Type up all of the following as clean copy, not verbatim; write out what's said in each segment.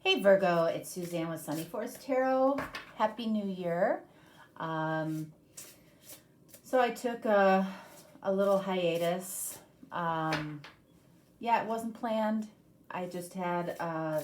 Hey Virgo, it's Suzanne with Sunny Force Tarot. Happy New Year. So I took a little hiatus. Yeah, it wasn't planned. I just had, I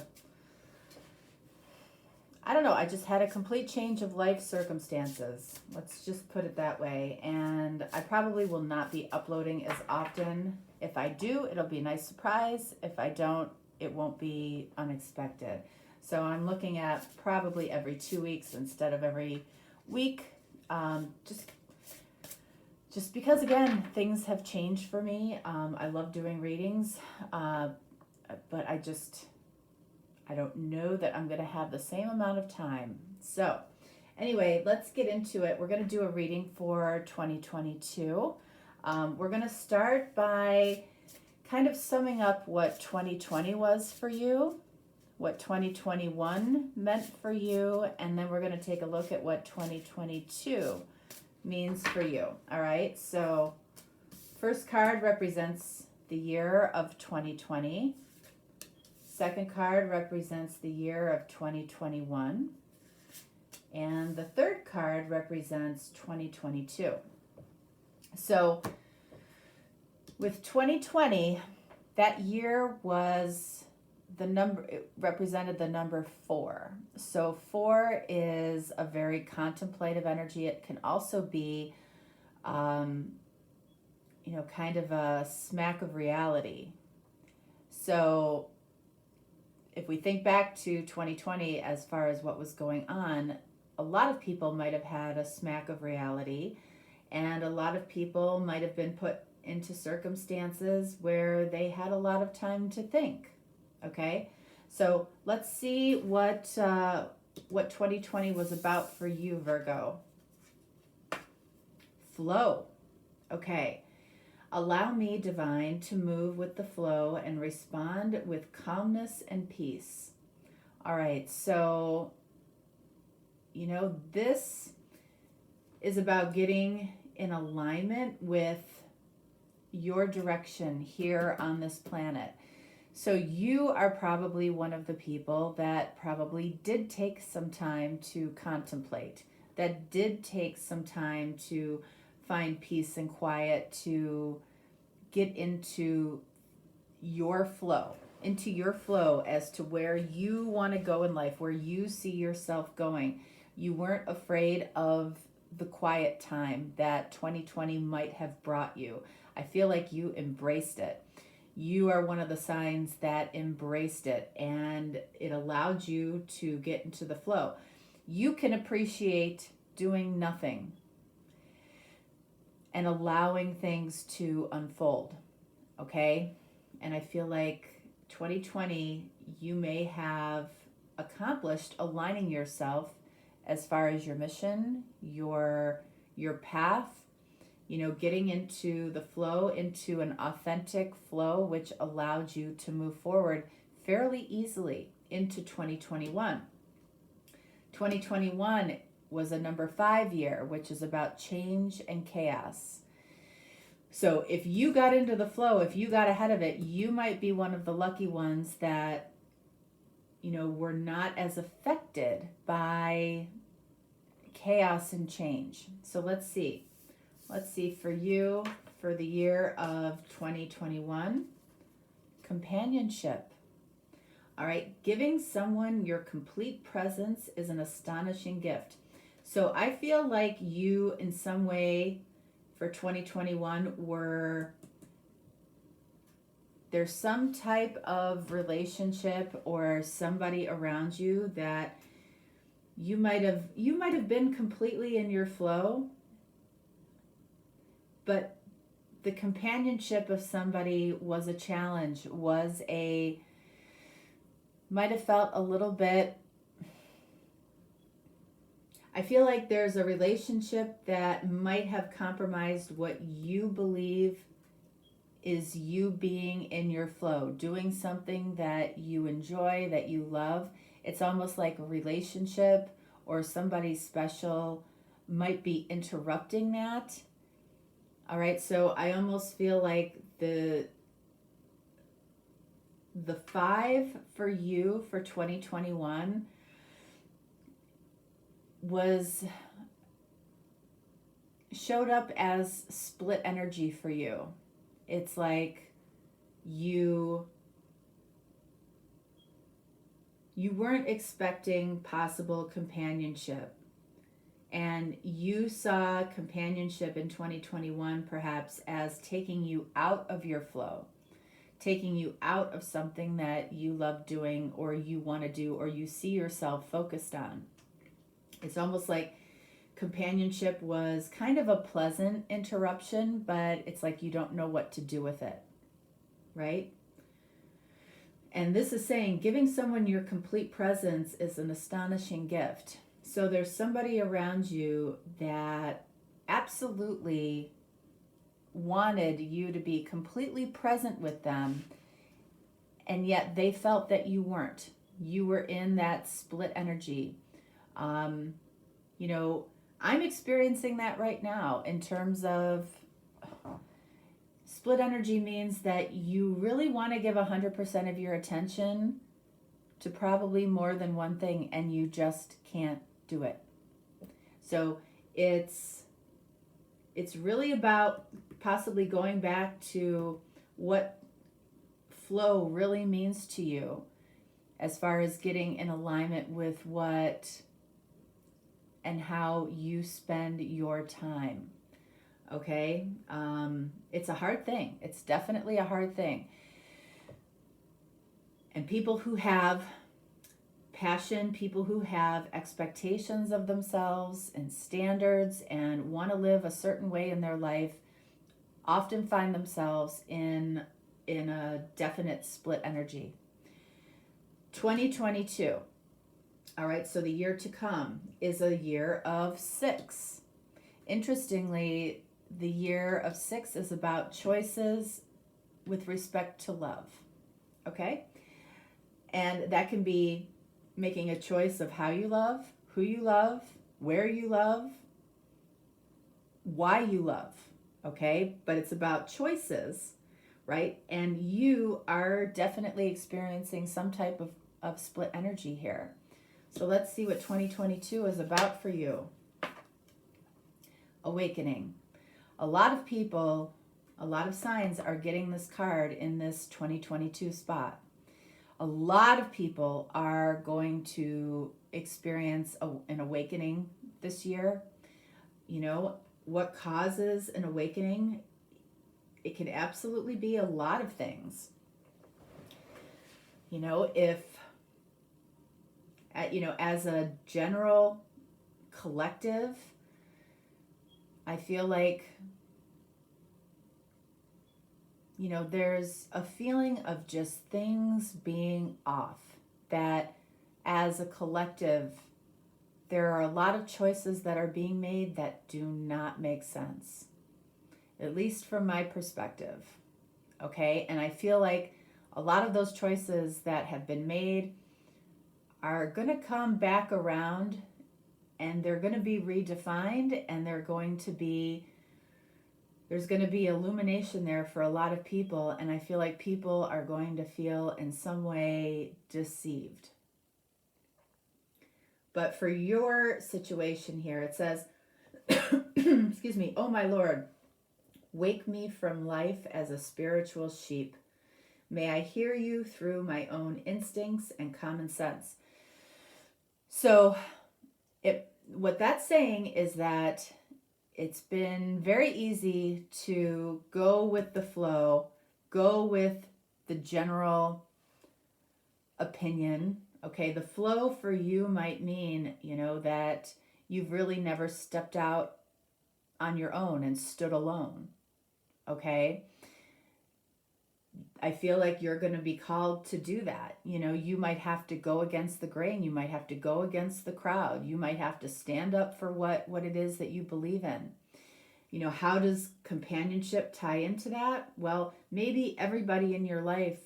don't know, I just had a complete change of life circumstances. Let's just put it that way. And I probably will not be uploading as often. If I do, it'll be a nice surprise. If I don't, it won't be unexpected. So I'm looking at probably every 2 weeks instead of every week. Just because, again, things have changed for me. I love doing readings, but I don't know that I'm going to have the same amount of time. So anyway, let's get into it. We're going to do a reading for 2022. We're going to start by kind of summing up what 2020 was for you, what 2021 meant for you, and then we're going to take a look at what 2022 means for you. All right, so first card represents the year of 2020. Second card represents the year of 2021. And the third card represents 2022. So with 2020, that year was the number, it represented the number 4. So 4 is a very contemplative energy. It can also be, kind of a smack of reality. So if we think back to 2020 as far as what was going on, a lot of people might have had a smack of reality, and a lot of people might have been put into circumstances where they had a lot of time to think. Okay, so let's see what 2020 was about for you, Virgo. Flow. Okay. Allow me, divine, to move with the flow and respond with calmness and peace. All right, so, this is about getting in alignment with your direction here on this planet. So you are probably one of the people that probably did take some time to contemplate, that did take some time to find peace and quiet, to get into your flow as to where you want to go in life, where you see yourself going. You weren't afraid of the quiet time that 2020 might have brought you. I feel like you embraced it. You are one of the signs that embraced it, and it allowed you to get into the flow. You can appreciate doing nothing and allowing things to unfold, okay? And I feel like 2020, you may have accomplished aligning yourself as far as your mission, your path, getting into the flow, into an authentic flow, which allowed you to move forward fairly easily into 2021. 2021 was a number 5 year, which is about change and chaos. So if you got into the flow, if you got ahead of it, you might be one of the lucky ones that, were not as affected by chaos and change. So let's see for you, for the year of 2021, companionship. All right, giving someone your complete presence is an astonishing gift. So I feel like you, in some way, for 2021, there's some type of relationship or somebody around you that you might have been completely in your flow, but the companionship of somebody was a challenge, might have felt a little bit. I feel like there's a relationship that might have compromised what you believe is you being in your flow, doing something that you enjoy, that you love. It's almost like a relationship or somebody special might be interrupting that. All right, so I almost feel like the 5 for you for 2021 showed up as split energy for you. It's like you weren't expecting possible companionship, and you saw companionship in 2021 perhaps as taking you out of your flow, taking you out of something that you love doing or you want to do or you see yourself focused on. It's almost like companionship was kind of a pleasant interruption, but it's like you don't know what to do with it, right? And this is saying giving someone your complete presence is an astonishing gift. So there's somebody around you that absolutely wanted you to be completely present with them, and yet they felt that you weren't. You were in that split energy. You know, I'm experiencing that right now in terms of split energy means that you really want to give 100% of your attention to probably more than one thing, and you just can't do it. So it's really about possibly going back to what flow really means to you as far as getting in alignment with what and how you spend your time. Okay? It's a hard thing. It's definitely a hard thing. And people who have passion, people who have expectations of themselves and standards and want to live a certain way in their life often find themselves in a definite split energy. 2022. All right, so the year to come is a year of 6. Interestingly, the year of 6 is about choices with respect to love. Okay? And that can be making a choice of how you love, who you love, where you love, why you love. Okay? But it's about choices, right? And you are definitely experiencing some type of split energy here. So let's see what 2022 is about for you. Awakening. A lot of people, a lot of signs are getting this card in this 2022 spot. A lot of people are going to experience an awakening this year. You know, what causes an awakening? It can absolutely be a lot of things. You know, as a general collective, I feel like, you know, there's a feeling of just things being off, that as a collective, there are a lot of choices that are being made that do not make sense, at least from my perspective. Okay, and I feel like a lot of those choices that have been made are going to come back around, and they're going to be redefined, and there's going to be illumination there for a lot of people, and I feel like people are going to feel in some way deceived. But for your situation here, it says, excuse me, "Oh my Lord, wake me from life as a spiritual sheep. May I hear you through my own instincts and common sense." So what that's saying is that it's been very easy to go with the flow, go with the general opinion. Okay, the flow for you might mean, you know, that you've really never stepped out on your own and stood alone. Okay? I feel like you're going to be called to do that. You know, you might have to go against the grain. You might have to go against the crowd. You might have to stand up for what it is that you believe in. You know, how does companionship tie into that? Well, maybe everybody in your life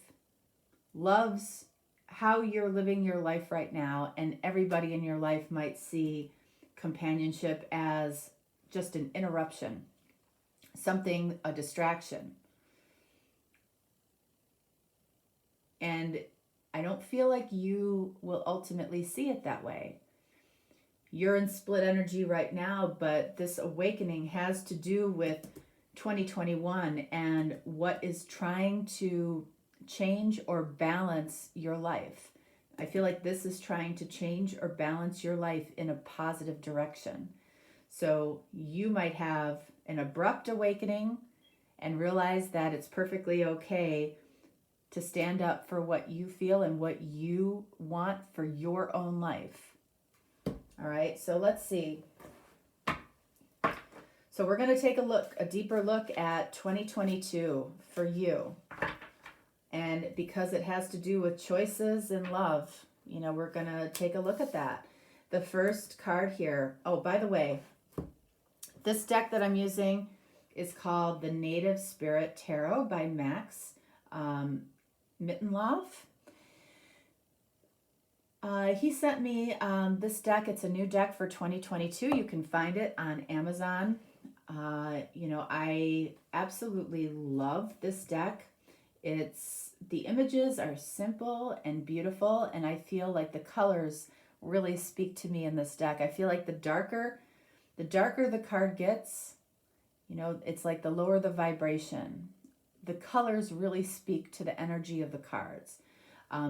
loves how you're living your life right now, and everybody in your life might see companionship as just an interruption, something, a distraction. And I don't feel like you will ultimately see it that way. You're in split energy right now, but this awakening has to do with 2021 and what is trying to change or balance your life. I feel like this is trying to change or balance your life in a positive direction. So you might have an abrupt awakening and realize that it's perfectly okay to stand up for what you feel and what you want for your own life. All right, so let's see. So we're going to take a deeper look at 2022 for you. And because it has to do with choices and love, we're going to take a look at that. The first card here, oh, by the way, this deck that I'm using is called the Native Spirit Tarot by Max Mittenloff. He sent me this deck. It's a new deck for 2022. You can find it on Amazon. I absolutely love this deck. The images are simple and beautiful, and I feel like the colors really speak to me in this deck. I feel like the darker the card gets, it's like the lower the vibration. The colors really speak to the energy of the cards.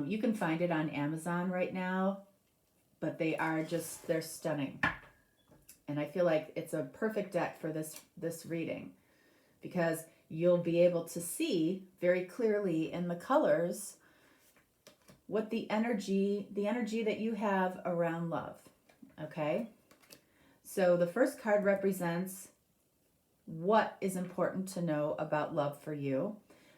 You can find it on Amazon right now, but they're stunning. And I feel like it's a perfect deck for this reading because you'll be able to see very clearly in the colors what the energy that you have around love. Okay? So the first card represents what is important to know about love for you.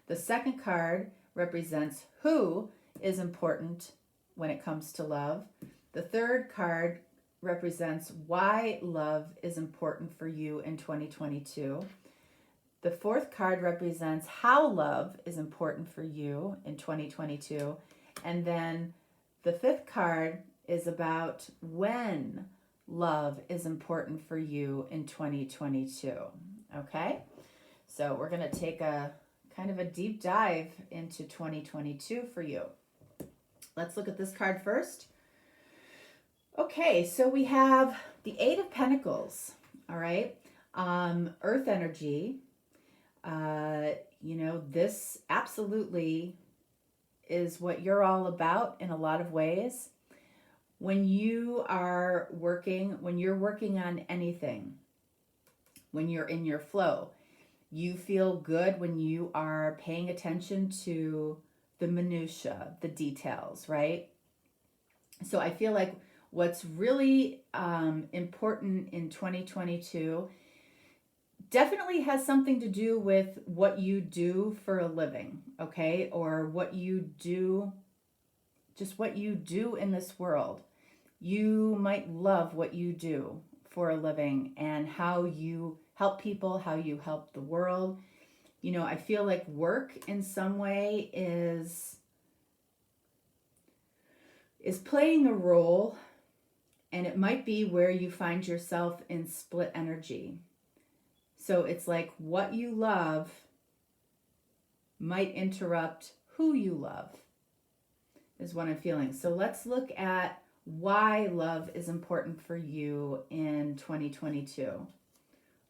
The second card represents who is important when it comes to love. The third card represents why love is important for you in 2022. The fourth card represents how love is important for you in 2022. And then the fifth card is about when love is important for you in 2022. Okay? So we're going to take a kind of a deep dive into 2022 for you. Let's look at this card first. Okay, so we have the Eight of Pentacles, all right? Earth energy. This absolutely is what you're all about in a lot of ways. When you're working on anything, when you're in your flow, you feel good when you are paying attention to the minutia, the details, right? So I feel like what's really important in 2022 definitely has something to do with what you do for a living, okay? Or what you do in this world. You might love what you do for a living and how you help people, how you help the world. I feel like work in some way is playing a role, and it might be where you find yourself in split energy. So it's like what you love might interrupt who you love, is what I'm feeling. So let's look at why love is important for you in 2022.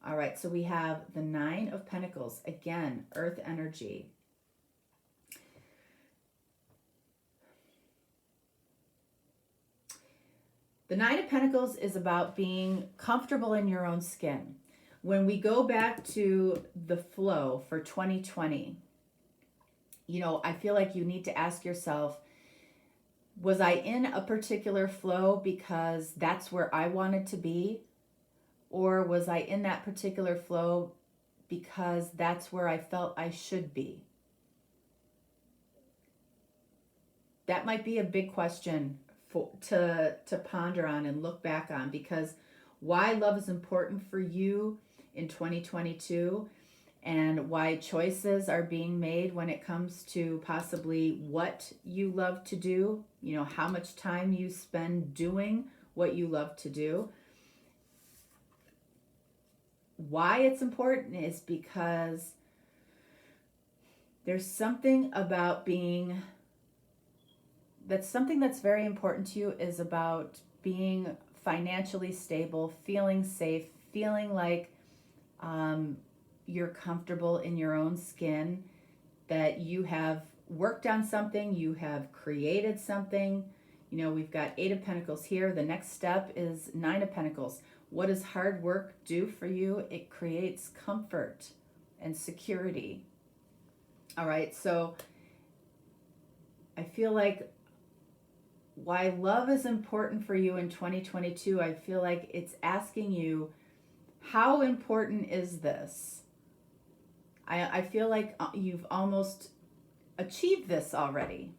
All right, so we have the Nine of Pentacles. Again, earth energy. The Nine of Pentacles is about being comfortable in your own skin. When we go back to the flow for 2020, I feel like you need to ask yourself, was I in a particular flow because that's where I wanted to be? Or was I in that particular flow because that's where I felt I should be? That might be a big question to ponder on and look back on, because why love is important for you in 2022 and why choices are being made when it comes to possibly what you love to do, how much time you spend doing what you love to do. Why it's important is because there's something about being that's something that's very important to you is about being financially stable, feeling safe, feeling like you're comfortable in your own skin, that you have worked on something, you have created something. You know, we've got 8 of Pentacles here. The next step is 9 of Pentacles. What does hard work do for you? It creates comfort and security. All right, so I feel like why love is important for you in 2022, I feel like it's asking you, how important is this? I feel like you've almost achieved this already.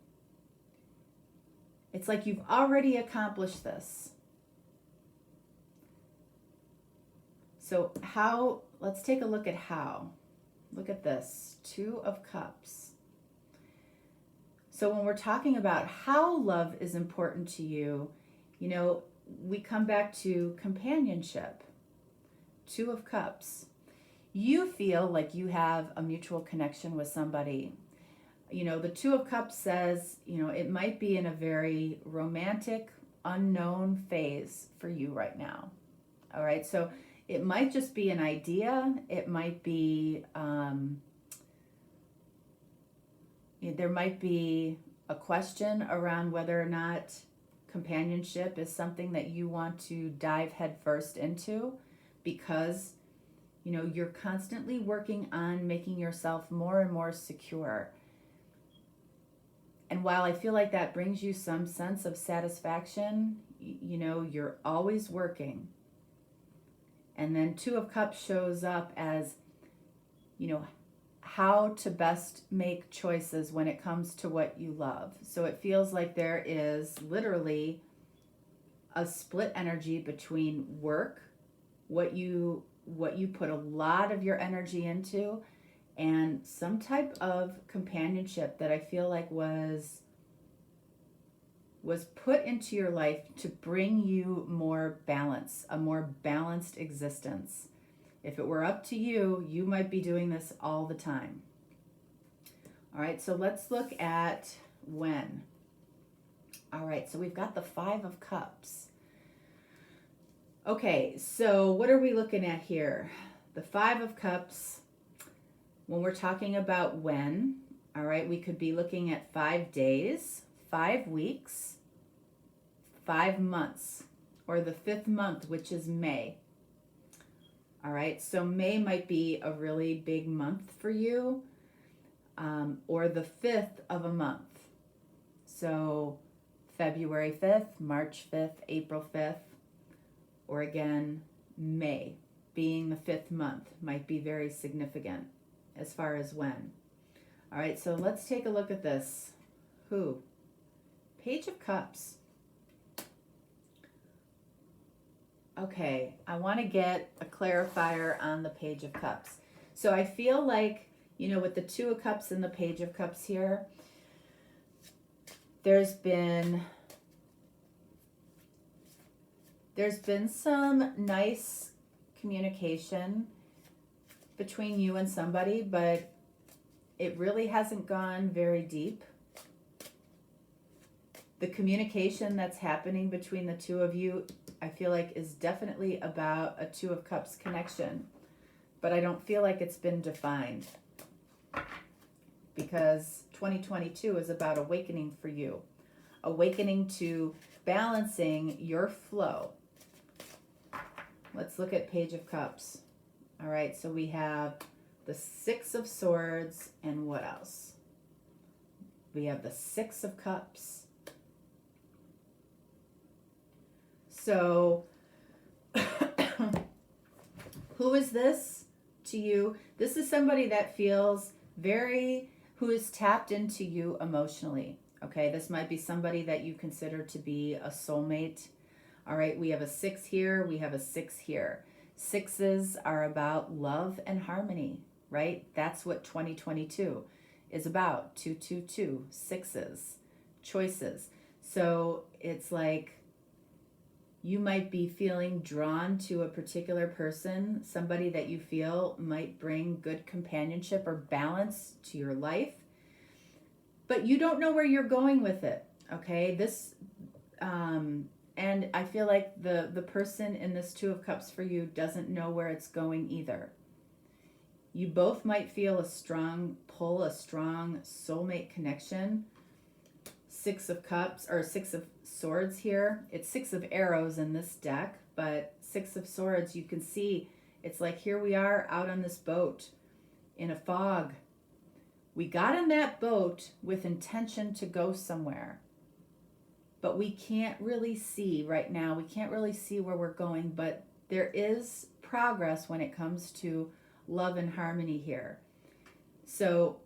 It's like you've already accomplished this. So how, let's take a look at how. Look at this, 2 of Cups. So when we're talking about how love is important to you, you know, we come back to companionship, 2 of Cups. You feel like you have a mutual connection with somebody. You know, the 2 of Cups says, you know, it might be in a very romantic, unknown phase for you right now. All right, so it might just be an idea. It might be, there might be a question around whether or not companionship is something that you want to dive headfirst into, because you know, you're constantly working on making yourself more and more secure. And while I feel like that brings you some sense of satisfaction, you know, you're always working. And then 2 of Cups shows up as, you know, how to best make choices when it comes to what you love. So it feels like there is literally a split energy between work, what you put a lot of your energy into, and some type of companionship that I feel like was put into your life to bring you more balance, a more balanced existence. If it were up to you, you might be doing this all the time. All right, so let's look at when. All right, so we've got the 5 of Cups. Okay, so what are we looking at here? The 5 of Cups, when we're talking about when, all right, we could be looking at 5 days, 5 weeks, 5 months, or the 5th month, which is May. All right, so May might be a really big month for you, or the 5th of a month. So February 5th, March 5th, April 5th, or again, May being the 5th month might be very significant as far as when. All right, so let's take a look at this. Who? Page of Cups. Okay, I want to get a clarifier on the Page of Cups. So I feel like, you know, with the 2 of Cups and the Page of Cups here, there's been some nice communication between you and somebody, but it really hasn't gone very deep. The communication that's happening between the 2 of you, I feel like, is definitely about a 2 of Cups connection, but I don't feel like it's been defined, because 2022 is about awakening for you, awakening to balancing your flow. Let's look at Page of Cups. All right, so we have the 6 of Swords, and what else? We have the 6 of Cups. So, who is this to you? This is somebody that feels who is tapped into you emotionally. Okay, this might be somebody that you consider to be a soulmate. All right, we have a 6 here, we have a 6 here. 6s are about love and harmony, right? That's what 2022 is about. 222, 6s, choices. So it's like you might be feeling drawn to a particular person, somebody that you feel might bring good companionship or balance to your life, but you don't know where you're going with it. Okay, this, and I feel like the person in this Two of Cups for you doesn't know where it's going either. You both might feel a strong pull, a strong soulmate connection. Six of Cups, or Six of Swords here. It's Six of Arrows in this deck, but Six of Swords, you can see it's like here we are out on this boat in a fog. We got in that boat with intention to go somewhere, but we can't really see right now. We can't really see where we're going, but there is progress when it comes to love and harmony here. So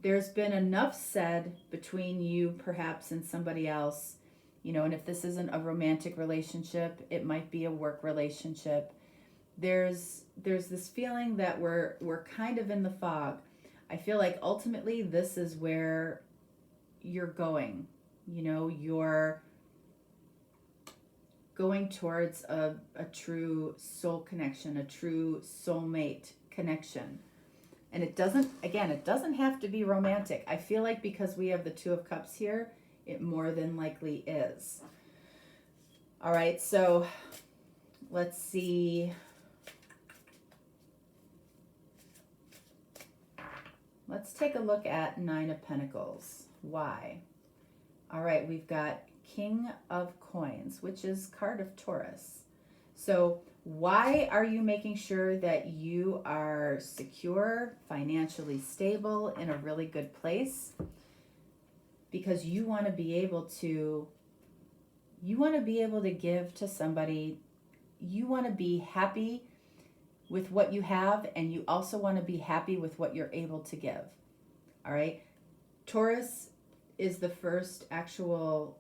there's been enough said between you perhaps and somebody else, you know, and if this isn't a romantic relationship, it might be a work relationship. There's this feeling that we're kind of in the fog. I feel like ultimately this is where you're going. You know, you're going towards a true soul connection, a true soulmate connection. And it doesn't have to be romantic. I feel like because we have the Two of Cups here, it more than likely is. All right, so let's see. Let's take a look at Nine of Pentacles. Why? All right, we've got King of Coins, which is card of Taurus. So why are you making sure that you are secure, financially stable, in a really good place? Because you want to be able to give to somebody. You want to be happy with what you have, and you also want to be happy with what you're able to give. All right? Taurus is the first actual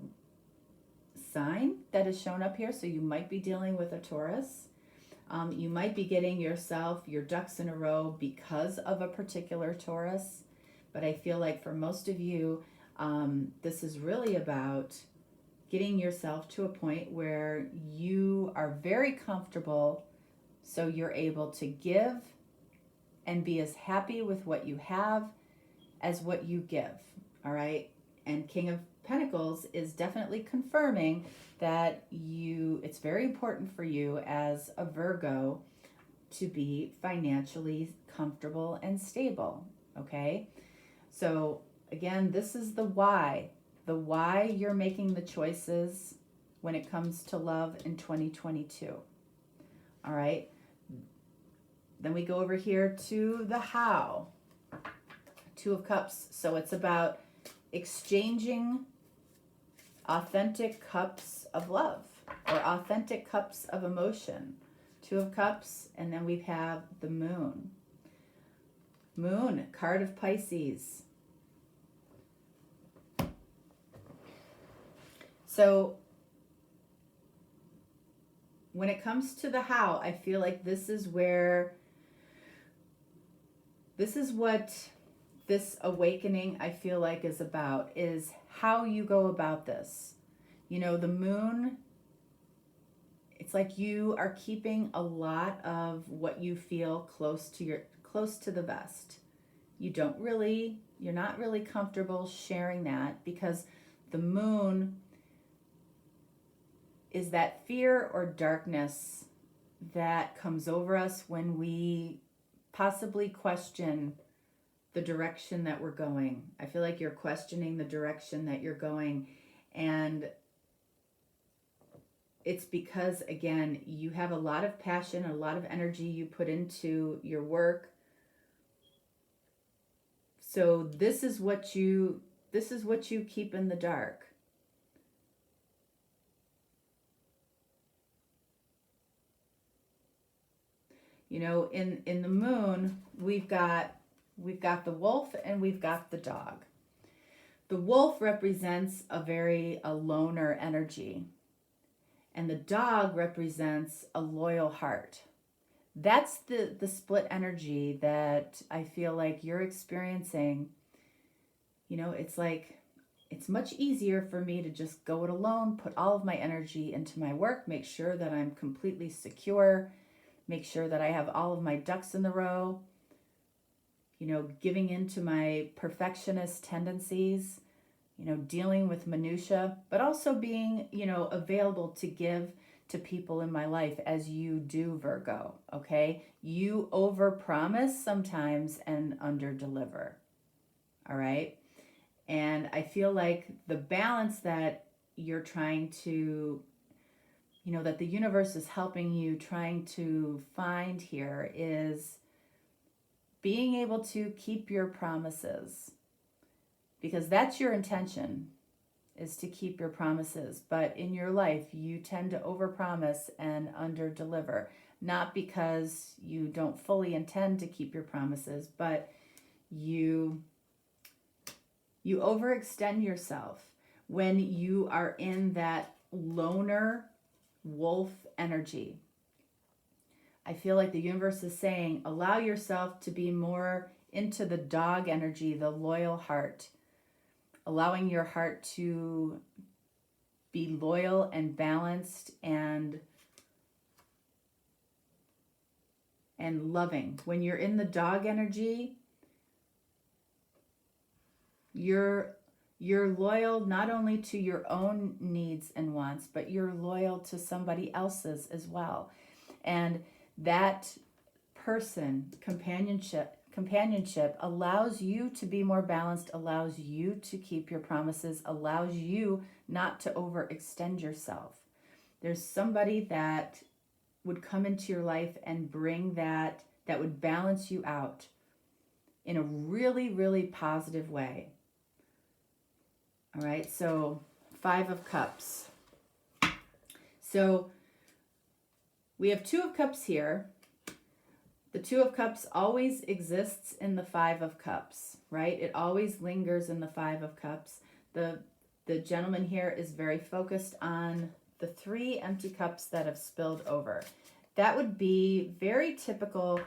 sign that is shown up here, so you might be dealing with a Taurus. You might be getting your ducks in a row because of a particular Taurus, but I feel like for most of you, this is really about getting yourself to a point where you are very comfortable, so you're able to give and be as happy with what you have as what you give. All right? And King of Pentacles is definitely confirming that it's very important for you as a Virgo to be financially comfortable and stable, okay? So again, this is the why you're making the choices when it comes to love in 2022, all right? Then we go over here to the how, Two of Cups. So it's about exchanging authentic cups of love or authentic cups of emotion. Two of Cups, and then we have the Moon. Moon, card of Pisces. So when it comes to the how, I feel like this is what this awakening, I feel like, is about, is how you go about this. You know, the Moon, it's like you are keeping a lot of what you feel close to the vest. You're not really comfortable sharing that, because the Moon is that fear or darkness that comes over us when we possibly question the direction that we're going. I feel like you're questioning the direction that you're going, and it's because, again, you have a lot of passion, a lot of energy you put into your work. So this is what you keep in the dark. You know, in the Moon, we've got the wolf and we've got the dog. The wolf represents a loner energy, and the dog represents a loyal heart. That's the split energy that I feel like you're experiencing. You know, it's like, it's much easier for me to just go it alone, put all of my energy into my work, make sure that I'm completely secure, make sure that I have all of my ducks in the row, you know, giving into my perfectionist tendencies, dealing with minutia, but also being, available to give to people in my life as you do, Virgo, okay? You overpromise sometimes and underdeliver, all right? And I feel like the balance that you're trying to, that the universe is helping you trying to find here is being able to keep your promises, because that's your intention, is to keep your promises. But in your life, you tend to overpromise and underdeliver, not because you don't fully intend to keep your promises, but you overextend yourself when you are in that loner wolf energy. I feel like the universe is saying, allow yourself to be more into the dog energy, the loyal heart, allowing your heart to be loyal and balanced and loving. When you're in the dog energy, you're loyal not only to your own needs and wants, but you're loyal to somebody else's as well. And that person, companionship allows you to be more balanced, allows you to keep your promises, allows you not to overextend yourself. There's somebody that would come into your life and bring that would balance you out in a really, really positive way. All right, so 5 of Cups. So we have 2 of Cups here. The 2 of Cups always exists in the 5 of Cups, right? It always lingers in the 5 of Cups. The gentleman here is very focused on the 3 empty cups that have spilled over. That would be very typical,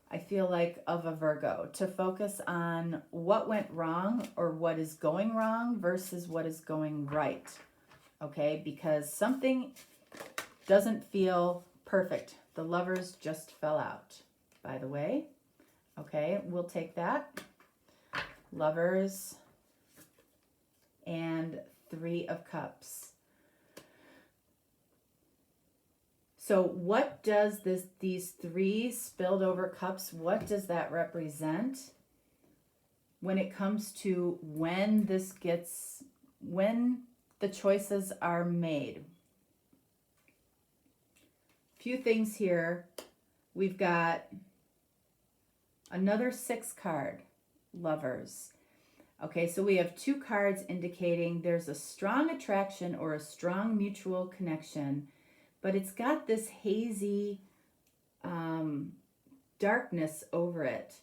I feel like, of a Virgo, to focus on what went wrong or what is going wrong versus what is going right, okay? Because something doesn't feel perfect. The Lovers just fell out, by the way. Okay, we'll take that. Lovers and 3 of Cups. So what does these 3 spilled over cups, what does that represent when it comes to when the choices are made? Few things here. We've got another 6 card, Lovers. Okay, so we have 2 cards indicating there's a strong attraction or a strong mutual connection, but it's got this hazy darkness over it.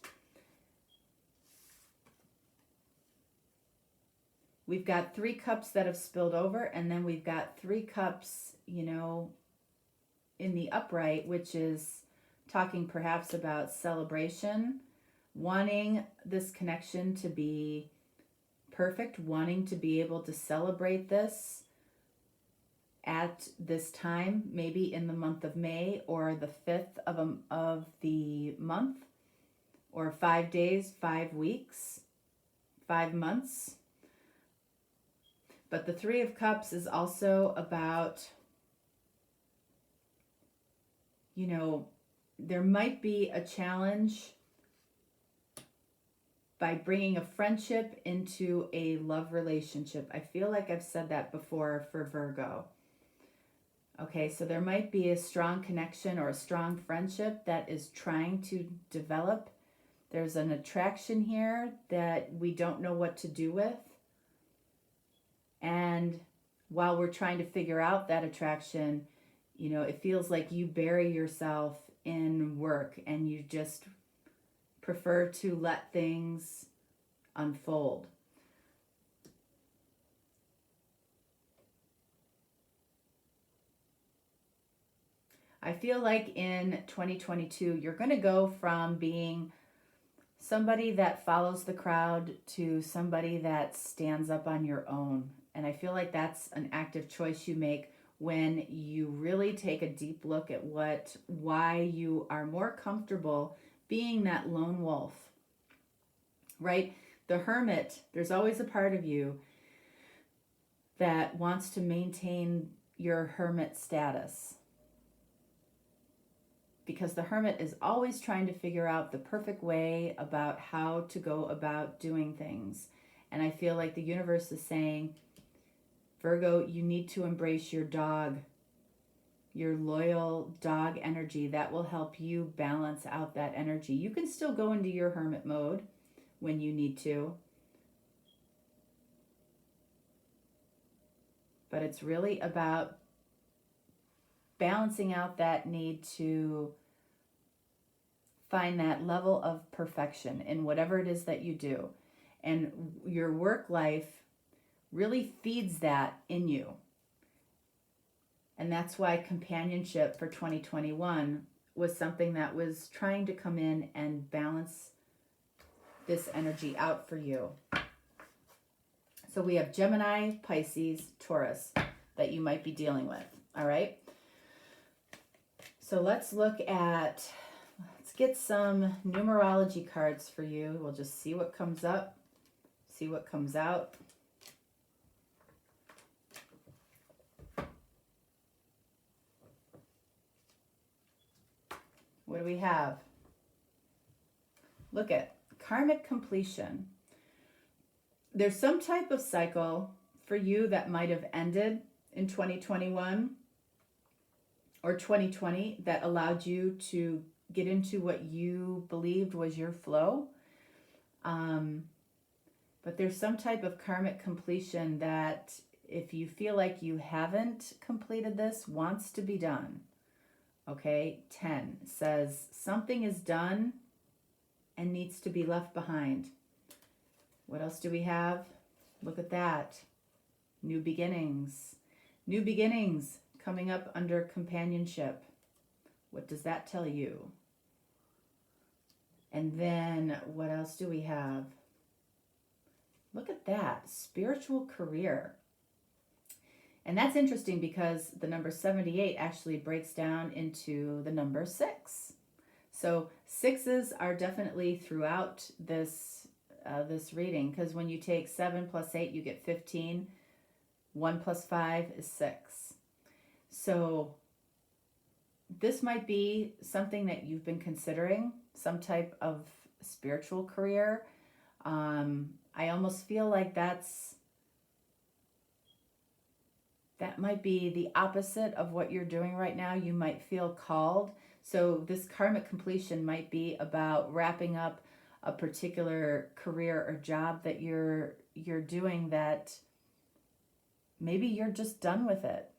We've got 3 cups that have spilled over, and then we've got 3 cups, in the upright, which is talking perhaps about celebration, wanting this connection to be perfect, wanting to be able to celebrate this at this time, maybe in the month of May or the 5th of the month, or 5 days, 5 weeks, 5 months. But the 3 of Cups is also about, there might be a challenge by bringing a friendship into a love relationship. I feel like I've said that before for Virgo. Okay, so there might be a strong connection or a strong friendship that is trying to develop. There's an attraction here that we don't know what to do with. And while we're trying to figure out that attraction, it feels like you bury yourself in work and you just prefer to let things unfold. I feel like in 2022, you're going to go from being somebody that follows the crowd to somebody that stands up on your own. And I feel like that's an active choice you make when you really take a deep look at why you are more comfortable being that lone wolf, right? The Hermit, there's always a part of you that wants to maintain your hermit status. Because the hermit is always trying to figure out the perfect way about how to go about doing things. And I feel like the universe is saying, Virgo, you need to embrace your dog, your loyal dog energy. That will help you balance out that energy. You can still go into your hermit mode when you need to, but it's really about balancing out that need to find that level of perfection in whatever it is that you do. And your work life really feeds that in you. And that's why companionship for 2021 was something that was trying to come in and balance this energy out for you. So we have Gemini, Pisces, Taurus that you might be dealing with. All right. So let's get some numerology cards for you. We'll just see what comes up, see what comes out. What do we have? Look at karmic completion. There's some type of cycle for you that might have ended in 2021 or 2020 that allowed you to get into what you believed was your flow. But there's some type of karmic completion that if you feel like you haven't completed this, wants to be done. Okay, 10 says something is done and needs to be left behind. What else do we have? Look at that. New beginnings. New beginnings coming up under companionship. What does that tell you? And then what else do we have? Look at that. Spiritual career. And that's interesting because the number 78 actually breaks down into the number 6. So 6s are definitely throughout this reading, because when you take 7 plus 8, you get 15. 1 plus 5 is 6. So this might be something that you've been considering, some type of spiritual career. I almost feel like that might be the opposite of what you're doing right now. You might feel called. So this karmic completion might be about wrapping up a particular career or job that you're doing that maybe you're just done with it.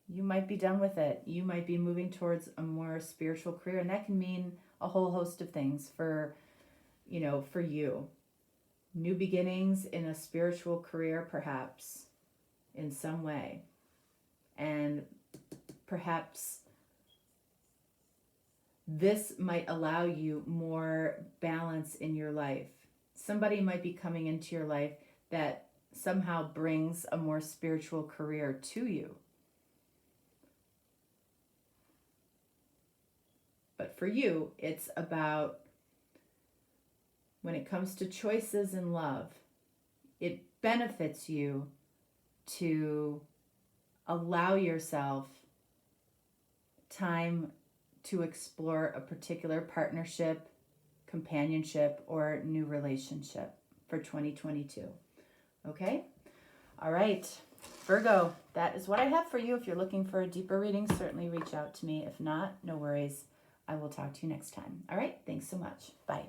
You might be done with it. You might be moving towards a more spiritual career, and that can mean a whole host of things for you. New beginnings in a spiritual career, perhaps, in some way. And perhaps this might allow you more balance in your life. Somebody might be coming into your life that somehow brings a more spiritual career to you. But for you, it's about, when it comes to choices in love, it benefits you to allow yourself time to explore a particular partnership, companionship, or new relationship for 2022. Okay? All right. Virgo, that is what I have for you. If you're looking for a deeper reading, certainly reach out to me. If not, no worries. I will talk to you next time. All right? Thanks so much. Bye.